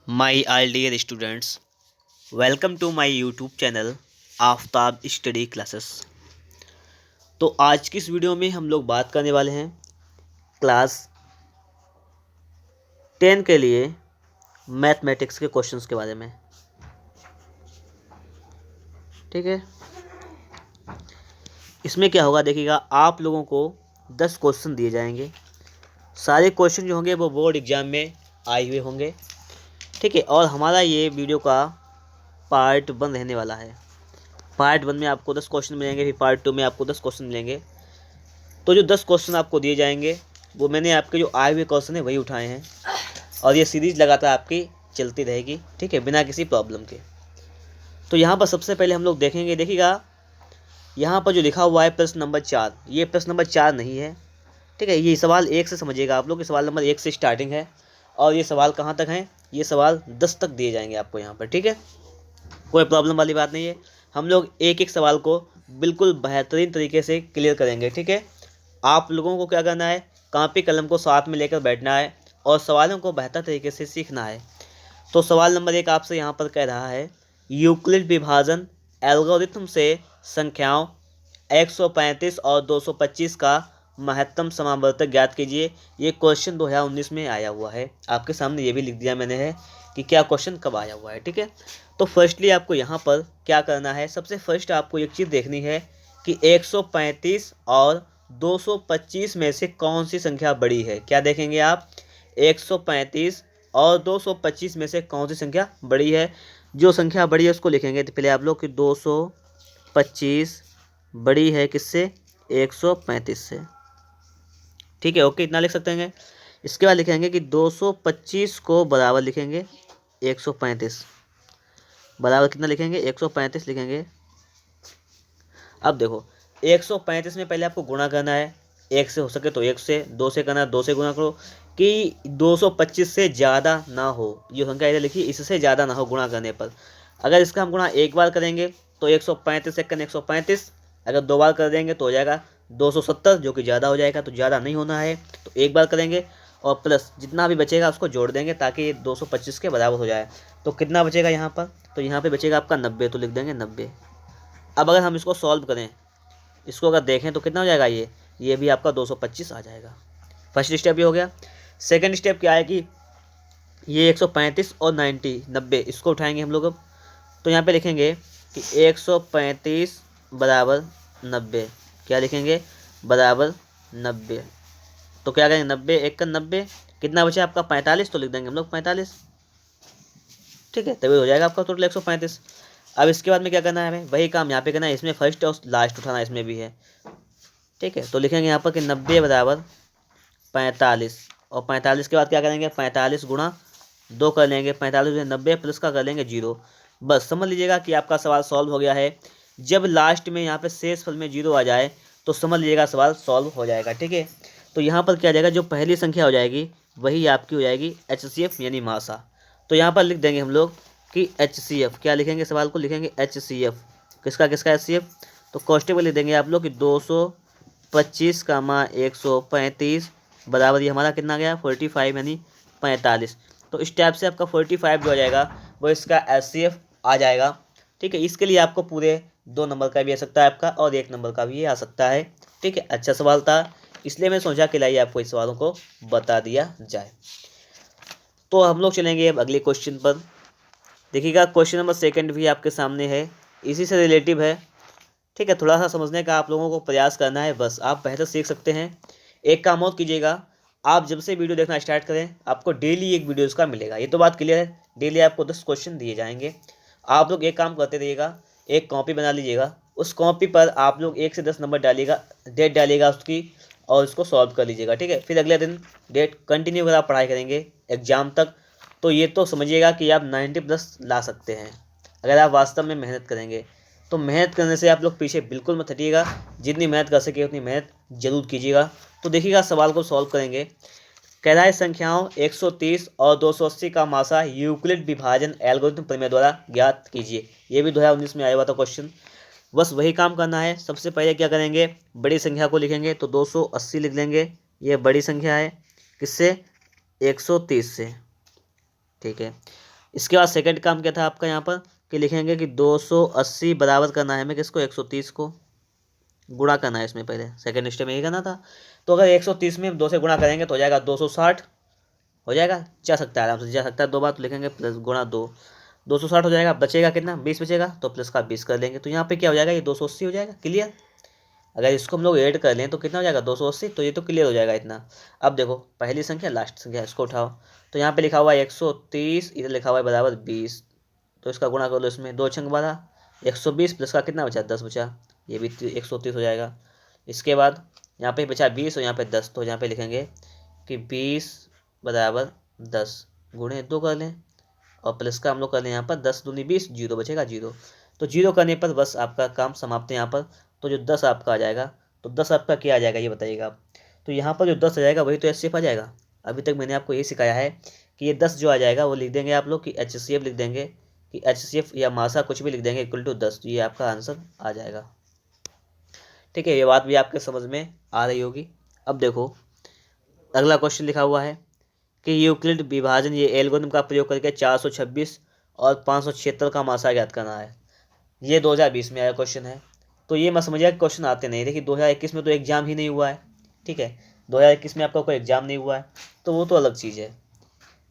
My all dear students, welcome to my YouTube channel Aftab study classes. तो आज की इस वीडियो में हम लोग बात करने वाले हैं क्लास 10 के लिए मैथमेटिक्स के क्वेश्चंस के बारे में। ठीक है, इसमें क्या होगा देखिएगा, आप लोगों को 10 क्वेश्चन दिए जाएंगे। सारे क्वेश्चन जो होंगे वो बोर्ड एग्जाम में आए हुए होंगे। ठीक है, और हमारा ये वीडियो का पार्ट 1 रहने वाला है। पार्ट 1 में आपको 10 क्वेश्चन मिलेंगे, फिर पार्ट 2 में आपको 10 क्वेश्चन मिलेंगे। तो जो 10 क्वेश्चन आपको दिए जाएंगे वो मैंने आपके जो आए हुए क्वेश्चन है वही उठाए हैं, और ये सीरीज लगातार आपकी चलती रहेगी। ठीक है, बिना किसी प्रॉब्लम के। तो यहाँ पर सबसे पहले हम लोग देखेंगे, देखिएगा यहाँ पर जो लिखा हुआ है प्रश्न नंबर 4, ये प्रश्न नंबर 4 नहीं है। ठीक है, ये सवाल 1 से समझिएगा आप लोग, ये सवाल नंबर 1 से स्टार्टिंग है, और ये सवाल कहाँ तक हैं, ये सवाल 10 तक दिए जाएंगे आपको यहाँ पर। ठीक है, कोई प्रॉब्लम वाली बात नहीं है। हम लोग एक एक सवाल को बिल्कुल बेहतरीन तरीके से क्लियर करेंगे। ठीक है, आप लोगों को क्या करना है, कॉपी कलम को साथ में लेकर बैठना है और सवालों को बेहतर तरीके से सीखना है। तो सवाल नंबर 1 आपसे यहाँ पर कह रहा है, यूक्लिड विभाजन एल्गोरिथम से संख्याओं 135 और 225 का महत्तम समावर्तक ज्ञात कीजिए। ये क्वेश्चन 2019 में आया हुआ है। आपके सामने ये भी लिख दिया मैंने है कि क्या क्वेश्चन कब आया हुआ है। ठीक है, तो फर्स्टली आपको यहाँ पर क्या करना है, सबसे फर्स्ट आपको एक चीज़ देखनी है कि 135 और 225 में से कौन सी संख्या बड़ी है। क्या देखेंगे आप, 135 और 225 में से कौन सी संख्या बड़ी है। जो संख्या बड़ी है उसको लिखेंगे तो पहले आप लोग कि 225 बड़ी है किससे, 135 से। ठीक है, ओके, इतना लिख सकते हैं। इसके बाद लिखेंगे कि 225 को बराबर लिखेंगे 135, बराबर कितना लिखेंगे, 135 लिखेंगे। अब देखो 135 में पहले आपको गुणा करना है, 1 से हो सके तो 1 से, 2 से करना है 2 से गुणा करो, कि 225 से ज़्यादा ना हो। ये संख्या इधर लिखिए, इससे ज़्यादा ना हो गुणा करने पर। अगर इसका हम गुणा एक बार करेंगे तो 135 से 135, अगर 2 बार कर देंगे तो हो जाएगा 270, जो कि ज़्यादा हो जाएगा, तो ज़्यादा नहीं होना है। तो एक बार करेंगे और प्लस जितना भी बचेगा उसको जोड़ देंगे ताकि ये 225 के बराबर हो जाए। तो कितना बचेगा यहाँ पर, तो यहाँ पे बचेगा आपका 90, तो लिख देंगे 90। अब अगर हम इसको सॉल्व करें, इसको अगर देखें तो कितना हो जाएगा, ये भी आपका 225 आ जाएगा। फर्स्ट स्टेप ये हो गया। सेकंड स्टेप क्या है कि ये 135 और 90 इसको उठाएंगे हम लोग। अब तो यहाँ पे लिखेंगे कि 135 बराबर 90, क्या लिखेंगे, बराबर 90। तो क्या करेंगे, 90 1 का 90, कितना बचा आपका 45, तो लिख देंगे हम लोग 45। ठीक है, तभी हो जाएगा आपका टोटल 135। अब इसके बाद में क्या करना है, हमें वही काम यहाँ पे करना है, इसमें फर्स्ट और लास्ट उठाना है, इसमें भी है। ठीक है, तो लिखेंगे यहाँ पर कि 90 बराबर 45, और 45 के बाद क्या करेंगे, 45 गुणा 2 कर लेंगे, 45 में 90 प्लस का कर लेंगे 0। बस समझ लीजिएगा कि आपका सवाल सॉल्व हो गया है। जब लास्ट में यहाँ पे शेष फल में 0 आ जाए तो समझ लीजिएगा सवाल सॉल्व हो जाएगा। ठीक है, तो यहाँ पर क्या आ जाएगा, जो पहली संख्या हो जाएगी वही आपकी हो जाएगी HCF यानी मासा। तो यहाँ पर लिख देंगे हम लोग कि HCF, क्या लिखेंगे, सवाल को लिखेंगे HCF, किसका किसका HCF, तो कॉस्टेबल लिख देंगे आप लोग कि 225 का माँ 135 बराबर ये हमारा कितना गया 45 यानी 45। तो इस टाइप से आपका 45 जो आ जाएगा वो इसका HCF आ जाएगा। ठीक है, इसके लिए आपको पूरे 2 नंबर का भी आ सकता है आपका, और 1 नंबर का भी आ सकता है। ठीक है, अच्छा सवाल था, इसलिए मैं सोचा कि लाइए आपको इस सवालों को बता दिया जाए। तो हम लोग चलेंगे अब अगले क्वेश्चन पर। देखिएगा क्वेश्चन नंबर 2 भी आपके सामने है, इसी से रिलेटिव है। ठीक है, थोड़ा सा समझने का आप लोगों को प्रयास करना है, बस आप बेहतर सीख सकते हैं। एक काम और कीजिएगा, आप जब से वीडियो देखना स्टार्ट करें आपको डेली एक वीडियो का मिलेगा, ये तो बात क्लियर है। डेली आपको 10 क्वेश्चन दिए जाएंगे। आप लोग एक काम करते रहिएगा, एक कॉपी बना लीजिएगा, उस कॉपी पर आप लोग 1 से 10 नंबर डालिएगा, डेट डालिएगा उसकी, और उसको सॉल्व कर लीजिएगा। ठीक है, फिर अगले दिन डेट कंटिन्यू अगर आप पढ़ाई करेंगे एग्जाम तक, तो ये तो समझिएगा कि आप 90+ ला सकते हैं अगर आप वास्तव में मेहनत करेंगे। तो मेहनत करने से आप लोग पीछे बिल्कुल मत हटिएगा, जितनी मेहनत कर सके उतनी मेहनत जरूर कीजिएगा। तो देखिएगा सवाल को सॉल्व करेंगे। कह रहा है संख्याओं 130 और 280 का मासा यूक्लिड विभाजन एल्गोरिथम प्रमेय द्वारा ज्ञात कीजिए। ये भी 2019 में आया हुआ था क्वेश्चन। बस वही काम करना है। सबसे पहले क्या करेंगे, बड़ी संख्या को लिखेंगे, तो 280 लिख लेंगे, ये बड़ी संख्या है, किससे, 130 से। ठीक है, इसके बाद सेकंड काम क्या था आपका यहाँ पर कि लिखेंगे कि 280 बराबर करना है हमें किसको, 130 को गुणा करना है इसमें, पहले सेकंड स्टेप में यही करना था। तो अगर 130 में 2 से गुणा करेंगे तो हो जाएगा 260, हो जाएगा, जा सकता है आराम से, जा सकता है 2 बार, तो लिखेंगे प्लस गुणा 260 हो जाएगा। बचेगा कितना, 20 बचेगा, तो प्लस का 20 कर लेंगे, तो यहाँ पे क्या हो जाएगा, ये 280 हो जाएगा। क्लियर। अगर इसको हम लोग ऐड कर लें तो कितना हो जाएगा, 280, तो ये तो क्लियर हो जाएगा इतना। अब देखो पहली संख्या लास्ट संख्या, इसको उठाओ, तो यहाँ पे लिखा हुआ है 130, इधर लिखा हुआ है बराबर 20, तो इसका गुणा कर लो, इसमें 2 छंग 12, 120 प्लस का कितना बचा, 10 बचा, ये भी 130 हो जाएगा। इसके बाद यहाँ पे बचा 20 और यहाँ पे 10, तो यहाँ पे लिखेंगे कि 20 बराबर 10 गुणे 2 कर लें, और प्लस का हम लोग कर लें यहाँ पर 10 दूनी 20, जीरो बचेगा, जीरो। तो जीरो करने पर बस आपका काम समाप्त है यहाँ पर। तो जो 10 आपका आ जाएगा, तो 10 आपका क्या आ जाएगा ये बताइएगा आप। तो यहाँ पर जो 10 आ जाएगा वही तो HCF आ जाएगा। अभी तक मैंने आपको ये सिखाया है कि ये 10 जो आ जाएगा वो लिख देंगे आप लोग कि HCF लिख देंगे, कि HCF या मासा कुछ भी लिख देंगे इक्वल टू 10, तो ये आपका आंसर आ जाएगा। ठीक है, ये बात भी आपके समझ में आ रही होगी। अब देखो अगला क्वेश्चन लिखा हुआ है कि यूक्लिड विभाजन ये एल्गोरिथम का प्रयोग करके 426 और 576 का मासा ज्ञात करना है। ये 2020 में आया क्वेश्चन है। तो ये मत समझिए क्वेश्चन आते नहीं, देखिए 2021 में तो एग्जाम ही नहीं हुआ है। ठीक है, 2021 में आपका कोई एग्जाम नहीं हुआ है, तो वो तो अलग चीज़ है,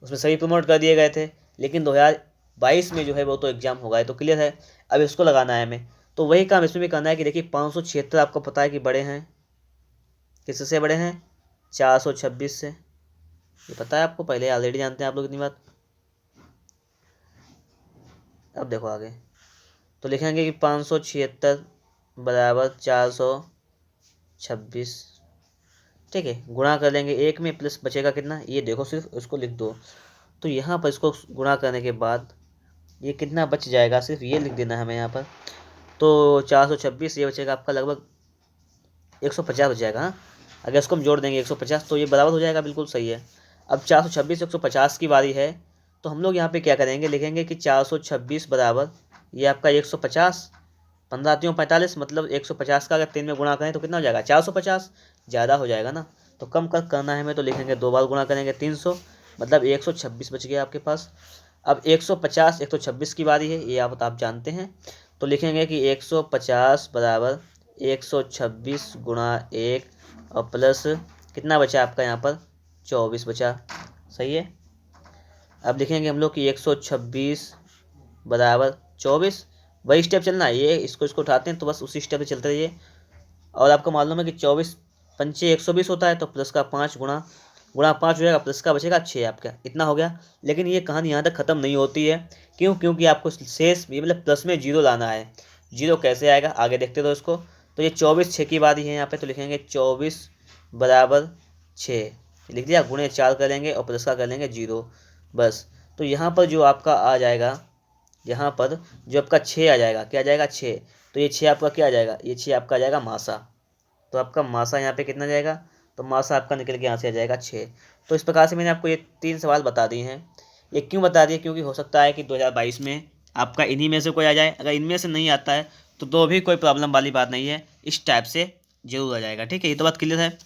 उसमें सभी प्रमोट कर दिए गए थे। लेकिन 2022 में जो है वो तो एग्जाम होगा है, तो क्लियर है। अब इसको लगाना है हमें, तो वही काम इसमें भी करना है कि देखिए 576 आपको पता है कि बड़े हैं, किससे बड़े हैं, 426 से, ये पता है आपको, पहले ऑलरेडी जानते हैं आप लोग इतनी बात। अब देखो आगे, तो लिखेंगे कि 576 बराबर 426, ठीक है, गुणा कर लेंगे एक में, प्लस बचेगा कितना, ये देखो सिर्फ उसको लिख दो। तो यहाँ पर इसको गुणा करने के बाद ये कितना बच जाएगा, सिर्फ ये लिख देना है हमें यहाँ पर। तो 426, ये बचेगा आपका लगभग 150 हो जाएगा। हाँ, अगर इसको हम जोड़ देंगे 150 तो ये बराबर हो जाएगा, बिल्कुल सही है। अब 426 150 की बारी है, तो हम लोग यहाँ पे क्या करेंगे, लिखेंगे कि 426 बराबर ये आपका 150, 15 3 45, मतलब 150 का अगर 3 में गुणा करें तो कितना हो जाएगा, 450, ज़्यादा हो जाएगा ना, तो कम कर करना है हमें, तो लिखेंगे 2 बार गुणा करेंगे 300, मतलब 126 बच गया आपके पास। अब 150 126 की बारी है, ये आप जानते हैं, तो लिखेंगे कि 150 बराबर 126 गुणा 1 और प्लस कितना बचा आपका यहाँ पर, 24 बचा, सही है। अब लिखेंगे हम लोग कि 126 बराबर 24, वही स्टेप चलना है, ये इसको उठाते हैं तो बस उसी स्टेप पे चलते रहिए। और आपको मालूम है कि 24 पंचे 120 होता है, तो प्लस का 5 गुणा 5 हो जाएगा, प्लस का बचेगा 6, आपका इतना हो गया। लेकिन ये कहानी यहाँ तक ख़त्म नहीं होती है, क्यों, क्योंकि आपको शेष ये मतलब प्लस में जीरो लाना है। जीरो कैसे आएगा आगे देखते तो इसको। तो ये 24 6 की बारी है यहाँ पे, तो लिखेंगे 24 बराबर 6, लिख दिया, गुणे 4 कर लेंगे और प्लस का कर लेंगे 0, बस। तो यहाँ पर जो आपका आ जाएगा, यहाँ पर जो आपका 6 आ जाएगा, क्या आ जाएगा 6, तो ये 6 आपका क्या आ जाएगा, ये 6 आपका आ जाएगा मासा। तो आपका मासा यहाँ पे कितना जाएगा, तो मासा आपका निकल के यहाँ से आ जाएगा 6। तो इस प्रकार से मैंने आपको ये 3 सवाल बता दिए हैं। ये क्यों बता दिए, क्योंकि हो सकता है कि 2022 में आपका इन्हीं में से कोई आ जाए। अगर इनमें से नहीं आता है तो भी कोई प्रॉब्लम वाली बात नहीं है, इस टाइप से जरूर आ जाएगा। ठीक है, ये तो बात क्लियर है।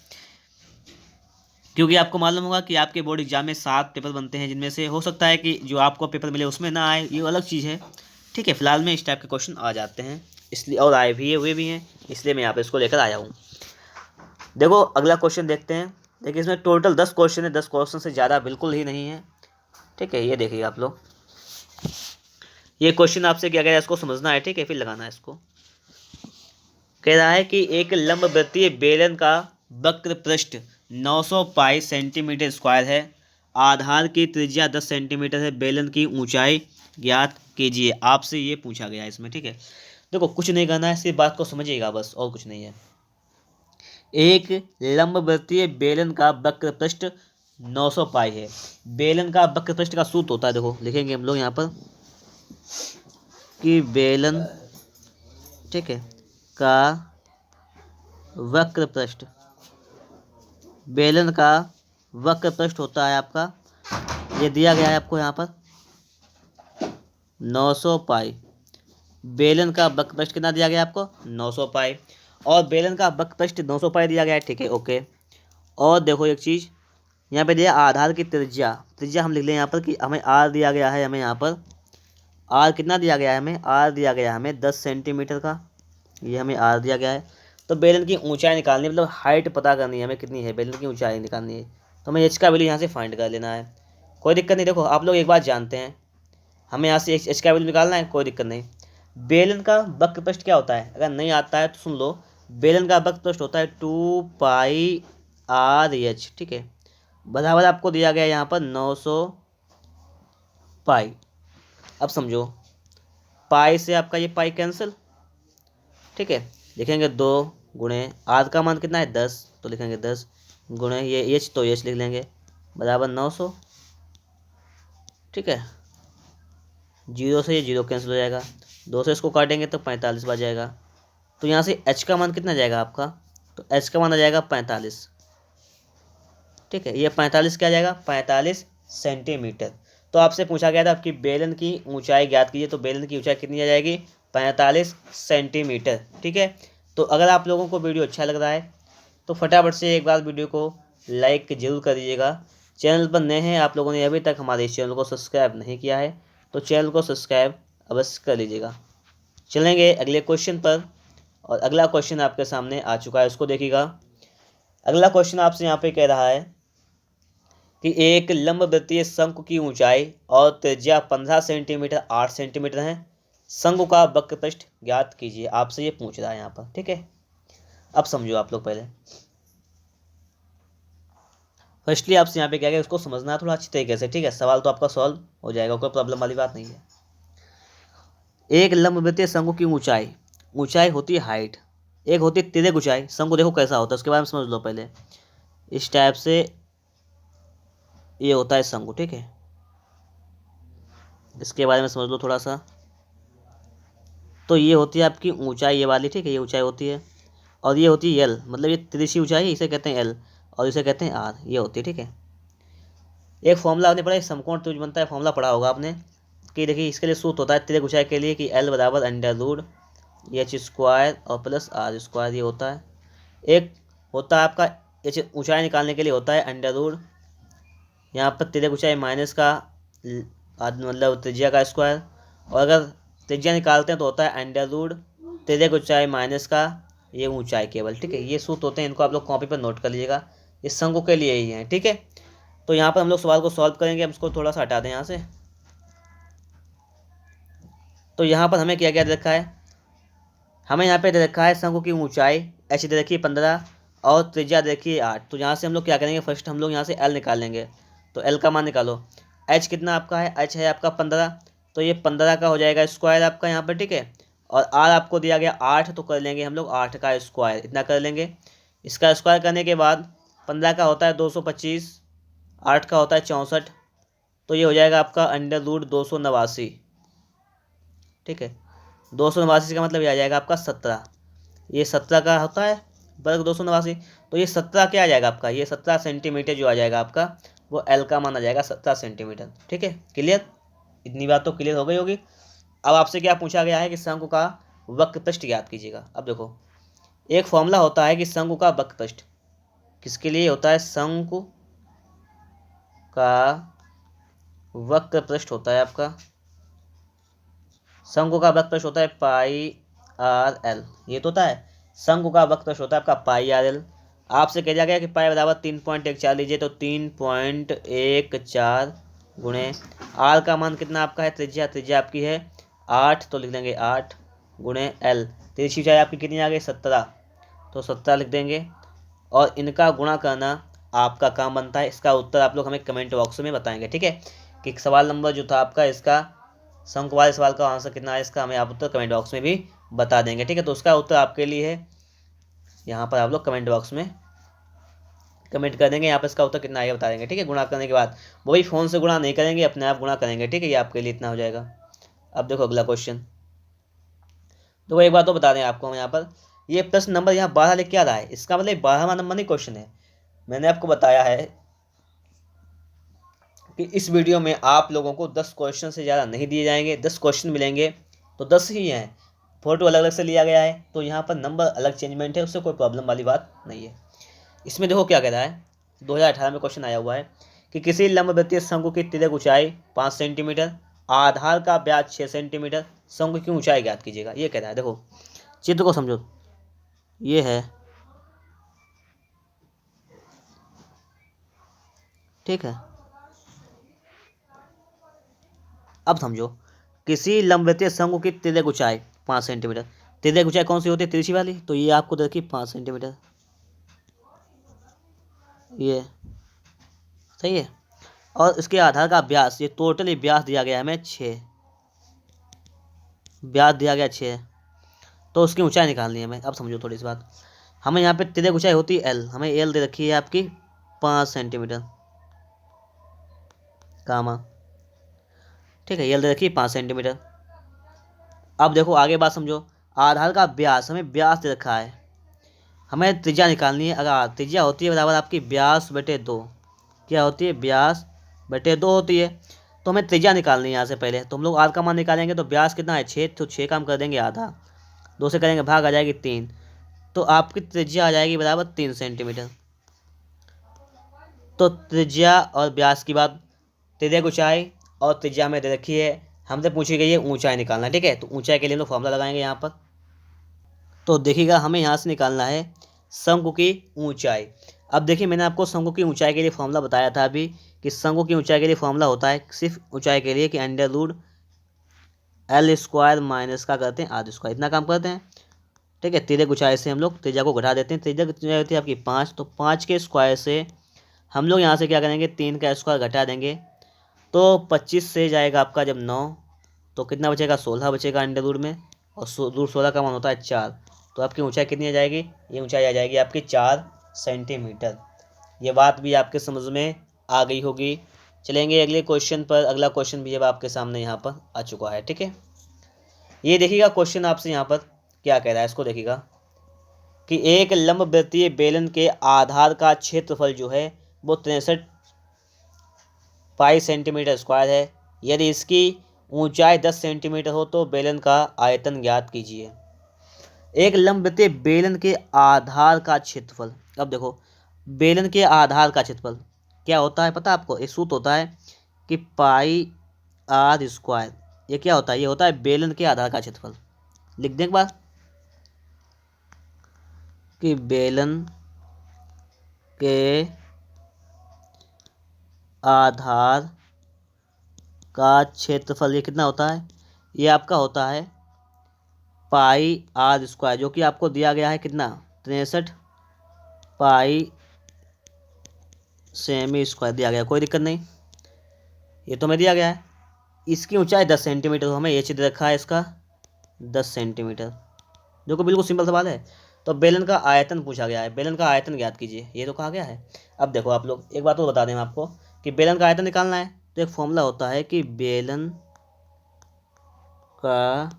क्योंकि आपको मालूम होगा कि आपके बोर्ड एग्जाम में 7 पेपर बनते हैं, जिनमें से हो सकता है कि जो आपको पेपर मिले उसमें ना आए, ये अलग चीज़ है। ठीक है, फिलहाल में इस टाइप के क्वेश्चन आ जाते हैं, इसलिए, और आए भी है, हुए भी हैं, इसलिए मैं यहाँ पे इसको लेकर आया हूँ। देखो अगला क्वेश्चन देखते हैं। देखिए इसमें टोटल 10 क्वेश्चन है, 10 क्वेश्चन से ज़्यादा बिल्कुल ही नहीं है। ठीक है, ये देखिए आप लोग, ये क्वेश्चन आपसे क्या कह रहा है, इसको समझना है। ठीक है, फिर लगाना है इसको। कह रहा है कि एक लंबवृत्तीय बेलन का वक्र पृष्ठ 900 पाई सेंटीमीटर स्क्वायर है, आधार की त्रिज्या 10 सेंटीमीटर है, बेलन की ऊंचाई ज्ञात कीजिए। आपसे ये पूछा गया है इसमें। ठीक है, देखो कुछ नहीं करना है, सिर्फ बात को समझिएगा बस, और कुछ नहीं है। एक लंबवृत्तीय बेलन का वक्र पृष्ठ 900 पाई है। बेलन का वक्र पृष्ठ का सूत्र होता है, देखो लिखेंगे हम लोग यहाँ पर कि बेलन, ठीक है, का वक्र पृष्ठ, बेलन का वक्र पृष्ठ होता है आपका, ये दिया गया है आपको यहाँ पर 900 पाई। बेलन का वक्र पृष्ठ कितना दिया गया आपको, 900 पाई, और बेलन का वक्र पृष्ठ 900 पाई दिया गया है। ठीक है, ओके। और देखो एक चीज़, यहाँ पे दिया आधार की त्रिज्या, त्रिज्या हम लिख लें यहाँ पर कि हमें आर दिया गया है, हमें यहाँ पर आर कितना दिया गया है, हमें आर दिया गया है हमें 10 सेंटीमीटर का, ये हमें आर दिया गया है। तो बेलन की ऊंचाई निकालनी है, मतलब हाइट पता करनी है हमें कितनी है, बेलन की ऊंचाई निकालनी है। तो हमें एच का वैल्यू यहाँ से फाइंड कर लेना है, कोई दिक्कत नहीं। देखो आप लोग एक बात जानते हैं, हमें यहाँ से एच का वैल्यू निकालना है, कोई दिक्कत नहीं। बेलन का वक्र पृष्ठ क्या होता है, अगर नहीं आता है तो सुन लो, बेलन का वक्र पृष्ठ होता है 2πr/h, ठीक है। बराबर आपको दिया गया है यहाँ पर 900 पाई। अब समझो, पाई से आपका ये पाई कैंसिल, ठीक है। लिखेंगे 2 गुणे आर का मान कितना है 10, तो लिखेंगे 10 गुणे ये एच, तो एच लिख लेंगे बराबर 900, ठीक है। 0 से ये 0 कैंसिल हो जाएगा, 2 से इसको काटेंगे तो 45 बच जाएगा। तो यहाँ से एच का मान कितना जाएगा आपका, तो एच का मान आ जाएगा 45, ठीक है। ये 45 क्या जाएगा, 45 सेंटीमीटर। तो आपसे पूछा गया था आपकी बेलन की ऊंचाई ज्ञात कीजिए, तो बेलन की ऊंचाई कितनी आ जाएगी, 45 सेंटीमीटर, ठीक है। तो अगर आप लोगों को वीडियो अच्छा लग रहा है तो फटाफट से एक बार वीडियो को लाइक जरूर कर दीजिएगा। चैनल पर नए हैं, आप लोगों ने अभी तक हमारे इस चैनल को सब्सक्राइब नहीं किया है तो चैनल को सब्सक्राइब अवश्य कर लीजिएगा। चलेंगे अगले क्वेश्चन पर, और अगला क्वेश्चन आपके सामने आ चुका है, उसको देखिएगा। अगला क्वेश्चन आपसे यहाँ पे कह रहा है कि एक लंबवृत्तीय शंकु की ऊंचाई और त्रिज्या 15 सेंटीमीटर 8 सेंटीमीटर है, शंकु का वक्र पृष्ठ ज्ञात कीजिए, आपसे ये पूछ रहा है यहाँ पर, ठीक है। अब समझो आप लोग, पहले फर्स्टली आपसे यहाँ पे क्या है उसको समझना है थोड़ा अच्छी तरीके से, ठीक है। सवाल तो आपका सॉल्व हो जाएगा, कोई प्रॉब्लम वाली बात नहीं है। एक लंबवृत्तीय शंकु की ऊंचाई, ऊंचाई होती है हाइट, एक होती है तिर्यक ऊंचाई। शंकु देखो कैसा होता है उसके बारे में समझ लो पहले, इस टाइप से ये होता है शंकु, ठीक है। इसके बारे में समझ लो थोड़ा सा। तो ये होती है आपकी ऊंचाई, ये वाली, ठीक है, ये ऊंचाई होती है। और ये होती है एल, मतलब ये तिरछी ऊंचाई, इसे कहते हैं एल, और इसे कहते हैं आर, ये होती है, ठीक है। एक फॉर्मूला आपने पढ़ा है, समकोण त्रिभुज बनता है, फॉर्मूला पढ़ा होगा आपने कि देखिए इसके लिए सूत्र होता है तिर्यक ऊंचाई के लिए कि एल बराबर √h² और प्लस r², ये होता है। एक होता है आपका एच, ऊंचाई निकालने के लिए होता है √ यहाँ पर तिर्यक ऊंचाई माइनस का मतलब त्रिज्या का स्क्वायर, और अगर त्रिज्या निकालते हैं तो होता है √ तिर्यक ऊंचाई माइनस का ये ऊंचाई केवल, ठीक है। ये सूत्र होते हैं, इनको आप लोग कॉपी पर नोट कर लीजिएगा, इस शंकु के लिए ही है, ठीक है। तो यहाँ पर हम लोग सवाल को सॉल्व करेंगे, हम इसको थोड़ा सा हटा दें यहाँ से। तो यहाँ पर हमें क्या क्या दे रखा है, हमें यहाँ पे दे रखा है शंकु की ऊंचाई एच दे रखी है 15 और त्रिज्या दे रखी है 8। तो यहाँ से हम लोग क्या करेंगे, फर्स्ट हम लोग यहाँ से एल निकालेंगे। तो एल का मान निकालो, एच कितना आपका है, एच है आपका 15, तो ये 15 का हो जाएगा स्क्वायर आपका यहाँ पर, ठीक है। और आर आपको दिया गया 8, तो कर लेंगे हम लोग 8 का स्क्वायर, इतना कर लेंगे। इसका स्क्वायर करने के बाद 15 का होता है 225, 8 का होता है 64, तो ये हो जाएगा आपका √289, ठीक है। 289 का मतलब ये आ जाएगा आपका 17, ये 17 का होता है वर्ग 289, तो ये 17 क्या आ जाएगा आपका, ये 17 सेंटीमीटर जो आ जाएगा आपका, वो एल का मान आ जाएगा 17 सेंटीमीटर, ठीक है। क्लियर, इतनी बात तो क्लियर हो गई होगी। अब आपसे क्या पूछा गया है कि शंकु का वक्र पृष्ठ ज्ञात कीजिएगा। अब देखो एक फॉर्मूला होता है कि शंकु का वक्र पृष्ठ किसके लिए होता है, शंकु का वक्र पृष्ठ होता है आपका, शंकु का वक्र पृष्ठ होता है πr/l, ये तो होता है। शंकु का वक्र पृष्ठ होता है आपका πr/l। आपसे कह दिया गया कि पाई बराबर 3.14 लीजिए, तो 3.14 गुणे आर का मान कितना आपका है, त्रिज्या, त्रिज्या आपकी है 8, तो लिख देंगे 8 गुणे एल, तिरछी ऊंचाई आपकी कितनी आ गई 17, तो 17 लिख देंगे। और इनका गुणा करना आपका काम बनता है। इसका उत्तर आप लोग हमें कमेंट बॉक्स में बताएंगे, ठीक है, कि सवाल नंबर जो था आपका इसका शंकु वाले सवाल का आंसर कितना है, इसका हमें आप उत्तर कमेंट बॉक्स में भी बता देंगे, ठीक है। तो उसका उत्तर आपके लिए है, यहाँ पर आप लोग कमेंट बॉक्स में कमेंट कर देंगे, यहाँ पर इसका उत्तर कितना आएगा बता देंगे, ठीक है। गुणा करने के बाद वो भी फ़ोन से गुणा नहीं करेंगे, अपने आप गुणा करेंगे, ठीक है। ये आपके लिए इतना हो जाएगा। अब देखो अगला क्वेश्चन, तो एक बात तो बता दें आपको हम यहाँ पर, ये प्रश्न नंबर यहाँ 12 लिख के आ रहा है, इसका मतलब 12वां नंबर नहीं क्वेश्चन है। मैंने आपको बताया है कि इस वीडियो में आप लोगों को 10 क्वेश्चन से ज़्यादा नहीं दिए जाएंगे, 10 क्वेश्चन मिलेंगे तो 10 ही हैं, फोटो अलग अलग से लिया गया है, तो यहाँ पर नंबर अलग चेंजमेंट है, उससे कोई प्रॉब्लम वाली बात नहीं है। इसमें देखो क्या कह रहा है, 2018 में क्वेश्चन आया हुआ है कि किसी लंबवृत्तीय शंकु की तिर्यक ऊंचाई 5 सेंटीमीटर, आधार का व्यास 6 सेंटीमीटर, शंकु की ऊंचाई ज्ञात कीजिएगा। ये कह रहा है, देखो चित्र को समझो, ये है, ठीक है। अब समझो, किसी लंबवृत्तीय शंकु की तिर्यक ऊंचाई 5 सेंटीमीटर। तिर्यक ऊंचाई कौन सी होती है? तिरछी वाली। तो ये आपको देखिए 5 सेंटीमीटर, ये सही है। और इसके आधार का व्यास, ये टोटली व्यास दिया गया है हमें 6, व्यास दिया गया 6, तो उसकी ऊंचाई निकालनी है हमें। अब समझो थोड़ी सी बात, हमें यहाँ पे तिर्यक ऊंचाई होती है एल, हमें एल दे रखी है आपकी 5 सेंटीमीटर, कामा, ठीक है, एल दे रखी है 5 सेंटीमीटर। अब देखो आगे बात समझो, आधार का व्यास, हमें व्यास दे रखा है, हमें त्रिज्या निकालनी है। अगर त्रिज्या होती है बराबर आपकी व्यास बटे 2, क्या होती है? व्यास बटे 2 होती है। तो हमें त्रिज्या निकालनी है यहाँ से पहले, तो हम लोग आर का मान निकालेंगे। तो व्यास कितना है? 6, तो 6 काम कर देंगे आधा, 2 से करेंगे भाग, आ जाएगी 3, तो आपकी त्रिज्या आ जाएगी बराबर 3 सेंटीमीटर। तो त्रिज्या और व्यास की बात, तिर्यक ऊंचाई और त्रिज्या में दे रखी है, हमसे पूछी गई है ऊंचाई निकालना, ठीक है। तो ऊंचाई के लिए हम लोग फॉर्मूला लगाएंगे यहाँ पर। तो देखिएगा हमें यहाँ से निकालना है शंकु की ऊंचाई। अब देखिए मैंने आपको शंकु की ऊंचाई के लिए फॉर्मूला बताया था अभी, कि शंकु की ऊंचाई के लिए फॉर्मूला होता है सिर्फ ऊंचाई के लिए कि under root L square minus का करते हैं आर स्क्वायर, इतना काम करते हैं, ठीक है। तिर्यक ऊंचाई से हम लोग त्रिज्या को घटा देते हैं। त्रिज्या की ऊंचाई होती है आपकी 5, तो 5 के स्क्वायर से हम लोग यहाँ से क्या करेंगे? 3 का स्क्वायर घटा देंगे, तो 25 से जाएगा आपका जब 9, तो कितना बचेगा? 16 बचेगा अंडर रूट में, और रूट 16 का मान होता है 4, तो आपकी ऊंचाई कितनी आ जाएगी? ये ऊंचाई आ जाएगी आपकी 4 सेंटीमीटर। ये बात भी आपके समझ में आ गई होगी। चलेंगे अगले क्वेश्चन पर। अगला क्वेश्चन भी अब आपके सामने यहाँ पर आ चुका है, ठीक है। ये देखिएगा क्वेश्चन आपसे यहाँ पर क्या कह रहा है, इसको देखिएगा कि एक लंबवृत्तीय बेलन के आधार का क्षेत्रफल जो है वो 63 पाई सेंटीमीटर स्क्वायर है। यदि इसकी ऊंचाई 10 सेंटीमीटर हो तो बेलन का आयतन ज्ञात कीजिए। एक लंबवृत्तीय बेलन के आधार का क्षेत्रफल। अब देखो, बेलन के आधार का क्षेत्रफल क्या होता है पता है आपको? एक सूत्र होता है कि पाई आर स्क्वायर। ये क्या होता है? ये होता है बेलन के आधार का क्षेत्रफल। लिख दें एक बार कि बेलन के आधार का क्षेत्रफल ये कितना होता है? ये आपका होता है पाई आर स्क्वायर, जो कि आपको दिया गया है कितना? 63 पाई सेमी स्क्वायर दिया गया, कोई दिक्कत नहीं, ये तो मैं दिया गया है। इसकी ऊंचाई 10 सेंटीमीटर, हमें ये चित्र रखा है इसका 10 सेंटीमीटर, जो कि बिल्कुल सिंपल सवाल है। तो बेलन का आयतन पूछा गया है, बेलन का आयतन ज्ञात कीजिए, ये तो कहा गया है। अब देखो आप लोग एक बात तो बता दें आपको कि बेलन का आयतन निकालना है, तो एक फॉर्मूला होता है कि बेलन का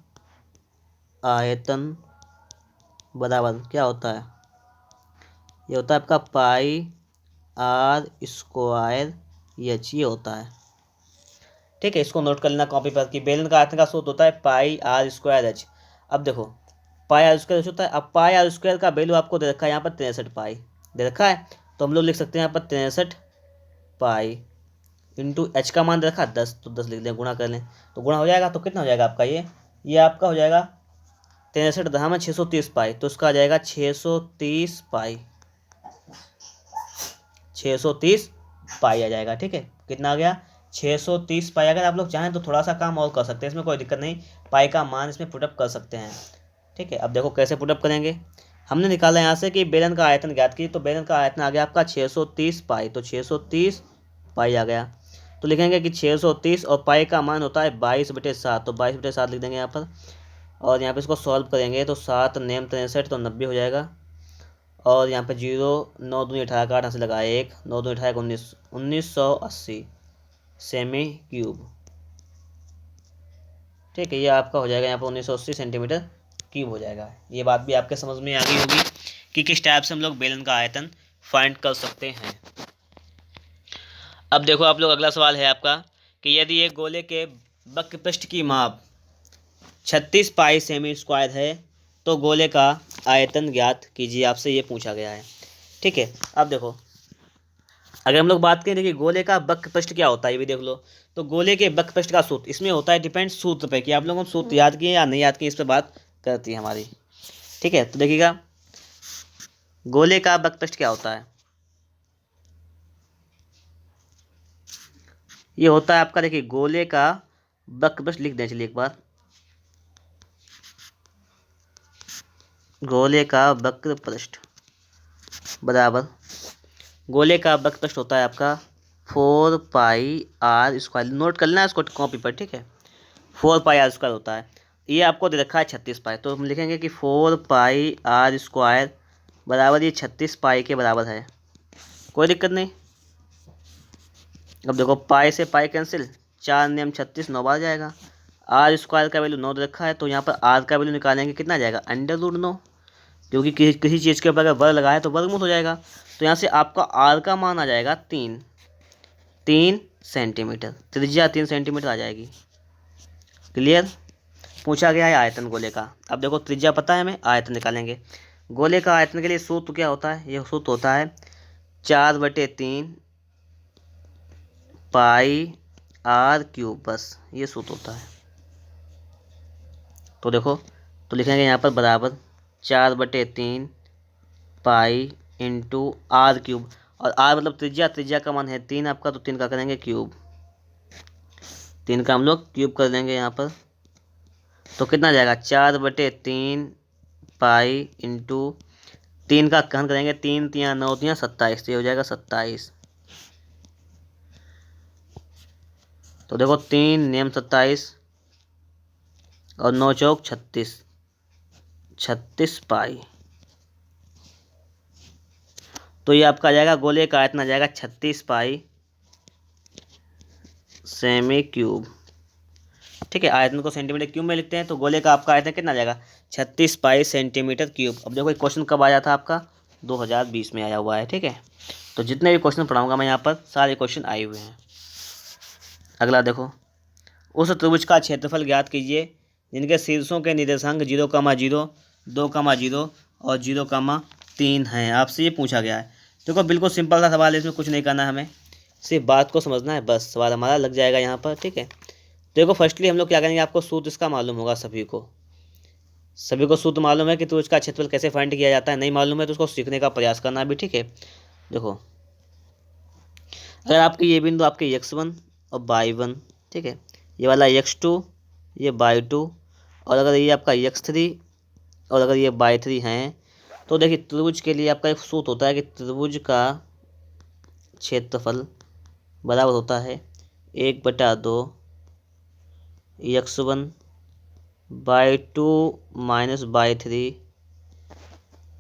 आयतन बराबर क्या होता है? ये होता है आपका पाई आर स्क्वायर एच, ये होता है, ठीक है। इसको नोट कर लेना कॉपी पर कि बेलन का आयतन का सूत्र होता है पाई आर स्क्वायर एच। अब देखो पाई आर स्क्वायर होता है, अब पाई आर स्क्वायर का वैल्यू आपको दे रखा है यहाँ पर 63 पाई दे रखा है, तो हम लोग लिख सकते हैं यहाँ पर 63 पाई इंटू एच का मान दे रखा 10, तो 10 लिख दें, गुणा कर लें तो गुणा हो जाएगा। तो कितना हो जाएगा आपका? ये आपका हो जाएगा 63 दहा में 630 पाई, तो उसका आ जाएगा 630 पाई, 630 पाई आ जाएगा, ठीक है। कितना आ गया? 630 पाई। अगर आप लोग चाहें तो थोड़ा सा काम और कर सकते हैं, इसमें कोई दिक्कत नहीं, पाई का मान इसमें पुटअप कर सकते हैं, ठीक है। अब देखो कैसे पुटअप करेंगे। हमने निकाला यहाँ से कि बेलन का आयतन ज्ञात कीजिए, तो बेलन का आयतन आ गया आपका 630 पाई, तो 630 पाई आ गया। तो लिखेंगे कि 630 और पाई का मान होता है 22/7, तो 22/7 लिख देंगे यहाँ पर। और यहाँ पे इसको सॉल्व करेंगे तो 7 नेम 63, तो 90 हो जाएगा। और यहाँ पे 0, 9 दूनी 18 का 8 से लगाए 1, 9 दूनी 18 19, 1980 सेमी क्यूब, ठीक है। ये आपका हो जाएगा यहाँ पर 1980 सेंटीमीटर क्यूब हो जाएगा। ये बात भी आपके समझ में आ गई होगी कि किस टाइप से हम लोग बेलन का आयतन फाइंड कर सकते हैं। अब देखो आप लोग अगला सवाल है आपका कि यदि एक गोले के वक्र पृष्ठ की माप 36 पाई सेमी स्क्वायर है तो गोले का आयतन ज्ञात कीजिए, आपसे ये पूछा गया है, ठीक है। अब देखो अगर हम लोग बात करें देखिए गोले का वक्र पृष्ठ क्या होता है ये भी देख लो। तो गोले के वक्र पृष्ठ का सूत्र इसमें होता है डिपेंड सूत्र पे कि आप लोगों को सूत्र याद किए या नहीं याद किए, इस पर बात करती है हमारी। ठीक है, तो देखिएगा गोले का वक्र पृष्ठ क्या होता है। ये होता है आपका देखिए गोले का वक्र पृष्ठ, लिख दें चलिए एक बार। गोले का वक्र पृष्ठ बराबर गोले का वक्र पृष्ठ होता है आपका 4πr²। नोट कर लेना इसको कॉपी पर, ठीक है। 4πr² होता है। ये आपको दे रखा है 36 पाई, तो हम लिखेंगे कि 4πr² बराबर ये 36 पाई के बराबर है। कोई दिक्कत नहीं। अब देखो पाई से पाई कैंसिल, 4 नियम 36, 9 बार जाएगा। r² का वैल्यू 9 दे रखा है, तो यहाँ पर r का वैल्यू निकालेंगे, कितना आ जाएगा √9, क्योंकि किसी चीज़ के ऊपर अगर वर्ग लगाए तो वर्गमूल हो जाएगा। तो यहाँ से आपका r का मान आ जाएगा 3 सेंटीमीटर, त्रिज्या 3 सेंटीमीटर आ जाएगी। क्लियर। पूछा गया है आयतन गोले का। अब देखो त्रिज्या पता है हमें, आयतन निकालेंगे। गोले का आयतन के लिए सूत्र क्या होता है, यह सूत्र होता है 4/3 πr³, बस ये सूत्र होता है। तो देखो तो लिखेंगे यहाँ पर बराबर 4/3 पाई इंटू r³, और r मतलब त्रिज्या का मान है 3 आपका, तो 3 का करेंगे क्यूब, 3 का हम लोग क्यूब कर लेंगे यहाँ पर। तो कितना जाएगा 4/3 पाई इंटू 3 का घन करेंगे, 3 × 9 × 27, तो ये हो जाएगा 27। तो देखो 3 नियम 27 और 9 चौक 36 पाई। तो ये आपका आ जाएगा गोले का आयतन आ जाएगा 36 पाई सेमी क्यूब। ठीक है, आयतन को सेंटीमीटर क्यूब में लिखते हैं, तो गोले का आपका आयतन कितना आ जाएगा 36 पाई सेंटीमीटर क्यूब। अब देखो क्वेश्चन कब आया था आपका 2020 में आया हुआ है। ठीक है, तो जितने भी क्वेश्चन पढ़ाऊंगा मैं यहाँ पर सारे क्वेश्चन आए हुए हैं। अगला देखो, उस त्रिभुज का क्षेत्रफल ज्ञात कीजिए जिनके शीर्षों के निर्देशांक 0,0, 2,0 और 0,3 हैं। आपसे ये पूछा गया है। देखो बिल्कुल सिंपल सा सवाल है, इसमें कुछ नहीं करना है, हमें सिर्फ बात को समझना है, बस सवाल हमारा लग जाएगा यहाँ पर। ठीक है, देखो फर्स्टली हम लोग क्या करेंगे, आपको सूत्र इसका मालूम होगा, सभी को सूत्र मालूम है कि त्रिभुज का क्षेत्रफल कैसे फाइंड किया जाता है। नहीं मालूम है तो उसको सीखने का प्रयास करना भी। ठीक है, देखो अगर आपके ये बिंदु आपके x1 और y1, ठीक है, ये वाला x2, ये y2, और अगर ये आपका x3 और अगर ये y3 हैं, तो देखिए त्रिभुज के लिए आपका एक सूत्र होता है कि त्रिभुज का क्षेत्रफल बराबर होता है 1/2 x1 y2 minus y3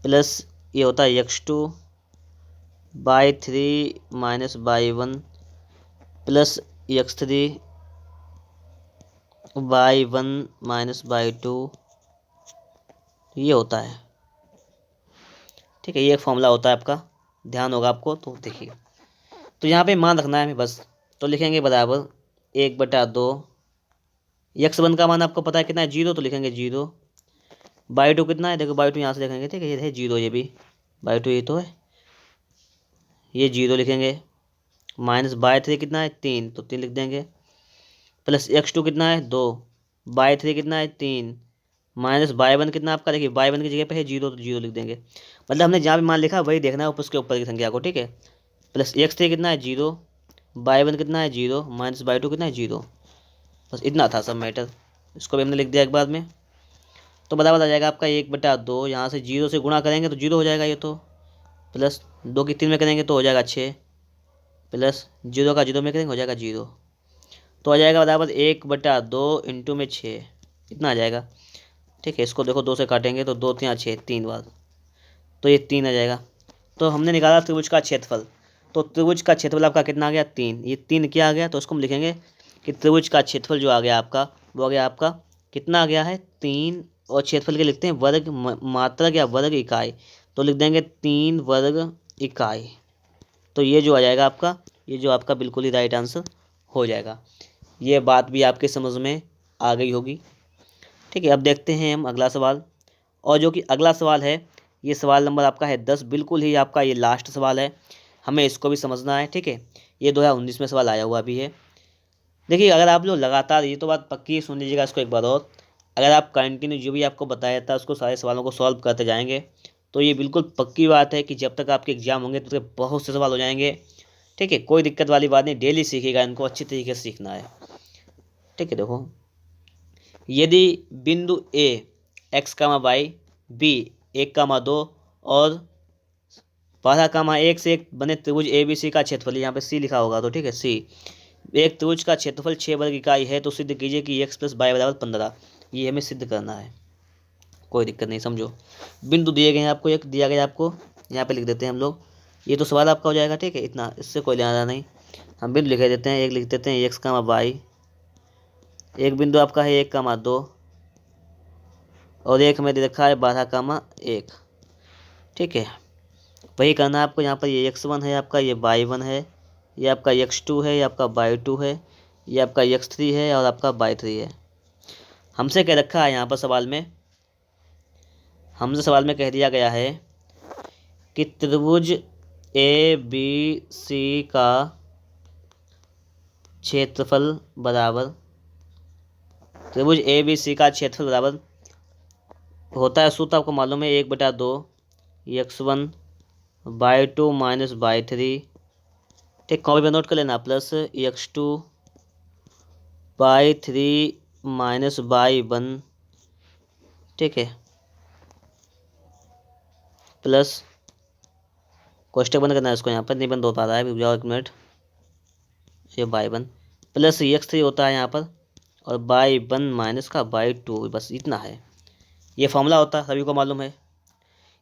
plus ये होता है x2 y3 minus y1 plus x3 y1 minus y2, ये होता है। ठीक है, ये एक फॉर्मूला होता है आपका, ध्यान होगा आपको। तो देखिए, तो यहाँ पे मान रखना है हमें बस। तो लिखेंगे बराबर 1/2 x1 का मान आपको पता है कितना है 0, तो लिखेंगे 0। y2 कितना है, देखो y2 यहाँ से लिखेंगे, ठीक है, ये है 0, ये भी y2 ये तो है, ये 0 लिखेंगे। माइनस y3 कितना है 3, तो 3 लिख देंगे। प्लस x2 कितना है 2, y3 कितना है 3, माइनस y1 कितना आपका, देखिए y1 की जगह पे है 0, तो 0 लिख देंगे। मतलब हमने जहाँ भी मान लिखा वही देखना है उसके ऊपर की संख्या को। ठीक है, प्लस x3 कितना है 0, y1 कितना है 0, माइनस y2 कितना है 0, बस इतना था सब मैटर। इसको भी हमने लिख दिया एक बार में। तो बराबर आ जाएगा आपका 1/2, यहाँ से 0 से गुणा करेंगे तो 0 हो जाएगा ये, तो प्लस 2 की 3 में करेंगे तो हो जाएगा 6, प्लस 0 का 0 में करेंगे हो जाएगा 0, तो आ जाएगा बराबर 1/2 इंटू में 6, इतना आ जाएगा। ठीक है, इसको देखो 2 से काटेंगे तो 2 × 6, 3 बार, तो ये 3 आ जाएगा। तो हमने निकाला त्रिभुज का क्षेत्रफल, तो त्रिभुज का क्षेत्रफल आपका कितना आ गया 3, ये 3 क्या आ गया, तो उसको हम लिखेंगे कि त्रिभुज का क्षेत्रफल जो आ गया आपका वो आ गया आपका कितना आ गया है 3, और क्षेत्रफल के लिखते हैं वर्ग मात्रक या वर्ग इकाई, तो लिख देंगे 3 वर्ग इकाई। तो ये जो आ जाएगा आपका, ये जो आपका बिल्कुल ही राइट आंसर हो जाएगा। ये बात भी आपके समझ में आ गई होगी। ठीक है, अब देखते हैं हम अगला सवाल, और जो कि अगला सवाल है ये सवाल नंबर आपका है 10, बिल्कुल ही आपका ये लास्ट सवाल है। हमें इसको भी समझना है। ठीक है, ये 2019 में सवाल आया हुआ भी है। देखिए अगर आप लोग लगातार, ये तो बात पक्की सुन लीजिएगा इसको एक बार और, अगर आप कंटिन्यू जो भी आपको बताया था उसको सारे सवालों को सॉल्व करते जाएंगे तो ये बिल्कुल पक्की बात है कि जब तक आपके एग्जाम होंगे तब तक बहुत से सवाल हो जाएंगे। ठीक है, कोई दिक्कत वाली बात नहीं, डेली सीखिएगा, इनको अच्छी तरीके से सीखना है। ठीक है, देखो यदि बिंदु ए एक्स कामा वाई बी 1,2 और 12,1 से एक बने त्रिभुज ए बी सी का क्षेत्रफल, यहाँ पे सी लिखा होगा तो ठीक है सी, एक त्रिभुज का क्षेत्रफल 6 वर्ग इकाई है तो सिद्ध कीजिए कि x + y = 15। ये हमें सिद्ध करना है, कोई दिक्कत नहीं, समझो। बिंदु दिए गए हैं आपको, एक दिया गया आपको, यहाँ पे लिख देते हैं हम लोग, ये तो सवाल आपका हो जाएगा। ठीक है, इतना, इससे कोई लेना नहीं, हम बिंदु लिख देते हैं, एक लिख देते हैं x, y, एक बिंदु आपका है 1,2 और एक हमें दे रखा है 12,1। ठीक है, वही करना है आपको। यहाँ पर ये x1 है आपका, ये y1 है, ये आपका x2 है, ये आपका y2 है, ये आपका x3 है और आपका y3 है। हमसे कह रखा है यहाँ पर सवाल में, हमसे सवाल में कह दिया गया है कि त्रिभुज ए बी सी का क्षेत्रफल बराबर, त्रिभुज ए बी सी का क्षेत्रफल बराबर होता है, सूत्र आपको मालूम है, 1/2 x1 y2 माइनस y3। ठीक, कॉपी पर नोट कर लेना, plus x2 y3 minus y1। ठीक है, प्लस कोष्टक बंद करना है इसको, यहाँ पर नहीं बंद हो पा रहा है, रुक जाओ 1 मिनट, ये y1 प्लस x3 होता है यहाँ पर और y1 माइनस का y2, बस इतना है। ये फॉर्मूला होता है, सभी को मालूम है।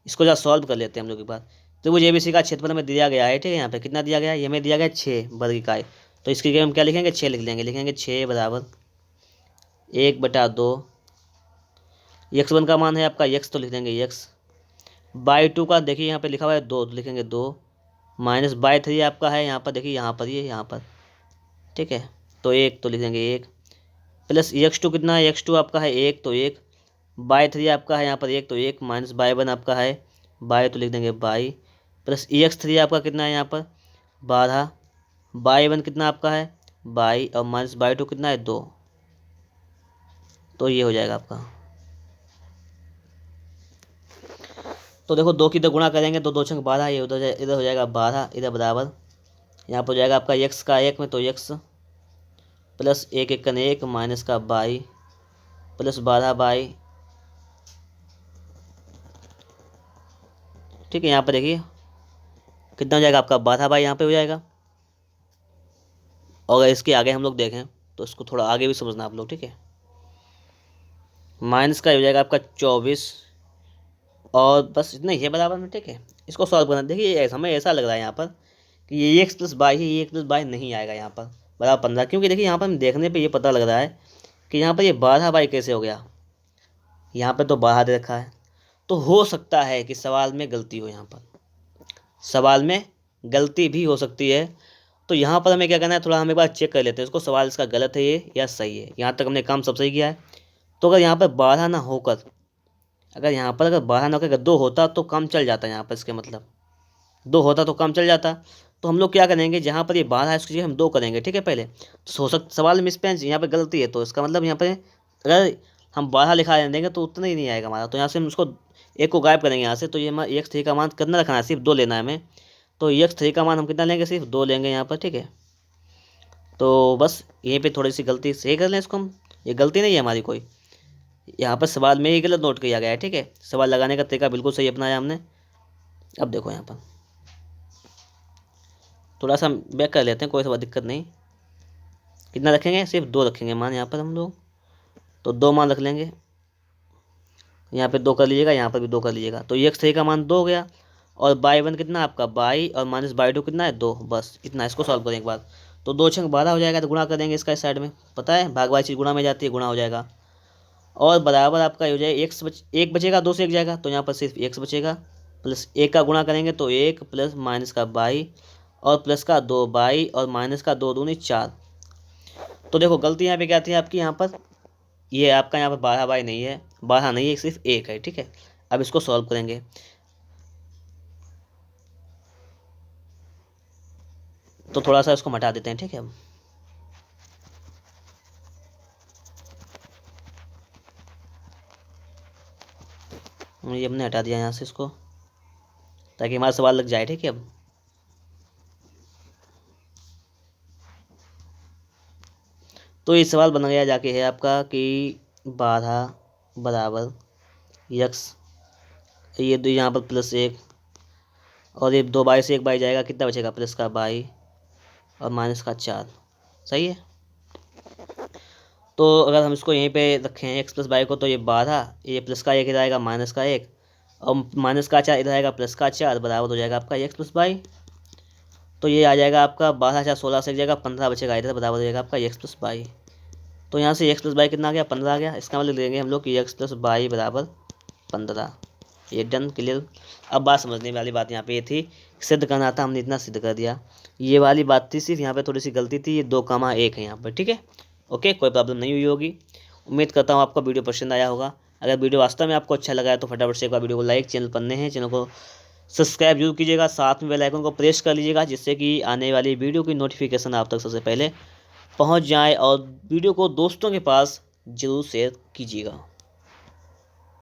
इसको जरा सॉल्व कर लेते हैं हम लोग एक बार। त्रिभुज एबीसी का क्षेत्रफल हमें दिया गया है। ठीक है, यहाँ पे कितना दिया गया है, ये हमें दिया गया है 6 वर्ग इकाई, तो इसकी जगह हम क्या लिखेंगे, 6 लिख लेंगे, लिखेंगे 6 बराबर 1/2, x1 का मान है आपका x, तो लिख देंगे x, y2 का देखिए यहाँ पे लिखा हुआ है 2, तो लिखेंगे 2, माइनस y3 आपका है यहाँ पर, देखिए यहाँ पर, ये यहाँ पर। ठीक है, तो 1, तो लिख देंगे 1, प्लस x2 कितना है, x2 आपका है 1, तो 1, y3 आपका है यहाँ पर 1, तो 1, माइनस y1 आपका है y, तो लिख देंगे y, प्लस x3 आपका कितना है यहाँ पर 12, y1 कितना आपका है y और माइनस y2 कितना है 2, तो ये हो जाएगा आपका। तो देखो 2 की 2 गुणा करेंगे तो 2 छंग 12, ये उधर इधर हो जाएगा 12, इधर बराबर, यहाँ पर हो जाएगा आपका x का 1 में तो x प्लस 1 1 1 माइनस का y प्लस 12y। ठीक है, यहाँ पर देखिए कितना हो जाएगा आपका 12y, यहाँ पे हो जाएगा। और अगर इसके आगे हम लोग देखें तो इसको थोड़ा आगे भी समझना आप लोग। ठीक है, माइनस का हो जाएगा आपका 24 और बस इतना ही है बराबर में। ठीक है, इसको सॉल्व करना, देखिए हमें ऐसा लग रहा है यहाँ पर कि ये x + y है, ये x + y नहीं आएगा यहाँ पर बराबर 15, क्योंकि देखिए यहाँ पर हम देखने पे ये पता लग रहा है कि यहाँ पर ये 12y कैसे हो गया, यहाँ पर तो 12 दे रखा है, तो हो सकता है कि सवाल में गलती हो, यहाँ पर सवाल में गलती भी हो सकती है। तो यहाँ पर हमें क्या करना है, थोड़ा हम एक बार चेक कर लेते हैं इसको, सवाल इसका गलत है ये या सही है। यहाँ तक हमने काम सब सही किया है, तो अगर यहाँ पर 12 ना होकर, अगर यहाँ पर अगर 12 ना होकर अगर 2 होता तो काम चल जाता, यहाँ पर इसके मतलब 2 होता तो काम चल जाता। तो हम लोग क्या करेंगे, जहाँ पर ये 12 है उसकी जगह हम 2 करेंगे। ठीक है, पहले तो हो सकता सवाल मिसमैच, यहाँ पर गलती है, तो इसका मतलब यहाँ पर अगर हम 12 लिखा देंगे तो उतना ही नहीं आएगा हमारा, तो यहाँ से हम उसको एक को गायब करेंगे यहाँ से, तो ये हमारा x3 का मान कितना रखना है, सिर्फ 2 लेना है हमें, तो x3 का मान हम कितना लेंगे, सिर्फ 2 लेंगे यहाँ पर। ठीक है, तो बस यहीं पे थोड़ी सी गलती सही कर लें इसको हम, ये गलती नहीं है हमारी कोई, यहाँ पर सवाल में ही गलत नोट किया गया है। ठीक है, सवाल लगाने का तरीका बिल्कुल सही अपनाया हमने। अब देखो यहाँ पर थोड़ा सा बैक कर लेते हैं, कोई सा दिक्कत नहीं। कितना रखेंगे, सिर्फ 2 रखेंगे मान यहाँ पर हम लोग, तो 2 मान रख लेंगे, यहाँ पे 2 कर लीजिएगा, यहाँ पर भी 2 कर लीजिएगा, तो x3 का मान 2 हो गया और y1 कितना आपका y और माइनस y2 कितना है 2, बस इतना। इसको सॉल्व करें एक बार, तो 2 छंग 12 हो जाएगा, तो गुणा कर देंगे इसका इस साइड में, पता है भाग वाली चीज़ गुणा में जाती है, गुणा हो जाएगा और बराबर आपका हो जाएगा एक बचेगा, 2 से 1 जाएगा, तो यहाँ पर सिर्फ x बचेगा, प्लस 1 का गुणा करेंगे तो 1 प्लस माइनस का y और प्लस का 2y और माइनस का 2 दूनी 4। तो देखो गलती यहाँ पे क्या थी आपकी, यहाँ पर ये आपका यहाँ पर 12y नहीं है, 12 नहीं है, सिर्फ 1 है। ठीक है, अब इसको सॉल्व करेंगे, तो थोड़ा सा इसको हटा देते हैं, ठीक है। ये हमने हटा दिया यहाँ से इसको, ताकि हमारा सवाल लग जाए, ठीक है। अब तो ये सवाल बन गया जाके है आपका कि 12 बराबर यक्स, ये दो यहाँ पर +1 और ये 2 बाई से 1 बाई जाएगा, कितना बचेगा प्लस का बाई और माइनस का 4। सही है। तो अगर हम इसको यहीं पे रखें x + बाई को, तो ये 12, ये प्लस का 1 इधर आएगा, माइनस का 1 और माइनस का 4 इधर आएगा, प्लस का 4 बराबर हो जाएगा आपका x + बाई। तो ये आ जाएगा आपका 12 4 16 से एक जाएगा, 15 बचेगा इधर, बराबर हो जाएगा आपका x + बाई। तो यहाँ से x + बाई कितना आ गया, 15 आ गया। इसका मतलब लेंगे हम लोग कि x + बाई बराबर 15। ये डन, क्लियर। अब बात समझने वाली बात यहाँ पे ये थी, सिद्ध करना था, हमने इतना सिद्ध कर दिया। ये वाली बात थी, सिर्फ यहाँ पे थोड़ी सी गलती थी, ये 2,1 है यहाँ पर, ठीक है। ओके, कोई प्रॉब्लम नहीं हुई होगी। उम्मीद करता हूँ आपको वीडियो पसंद आया होगा। अगर वीडियो वास्तव में आपको अच्छा लगा है तो फटाफट से एक बार वीडियो को लाइक, चैनल पर नए हैं चैनल को सब्सक्राइब जरूर कीजिएगा, साथ में बेल आइकन को प्रेस कर लीजिएगा, जिससे कि आने वाली वीडियो की नोटिफिकेशन आप तक सबसे पहले पहुँच जाए, और वीडियो को दोस्तों के पास जरूर शेयर कीजिएगा।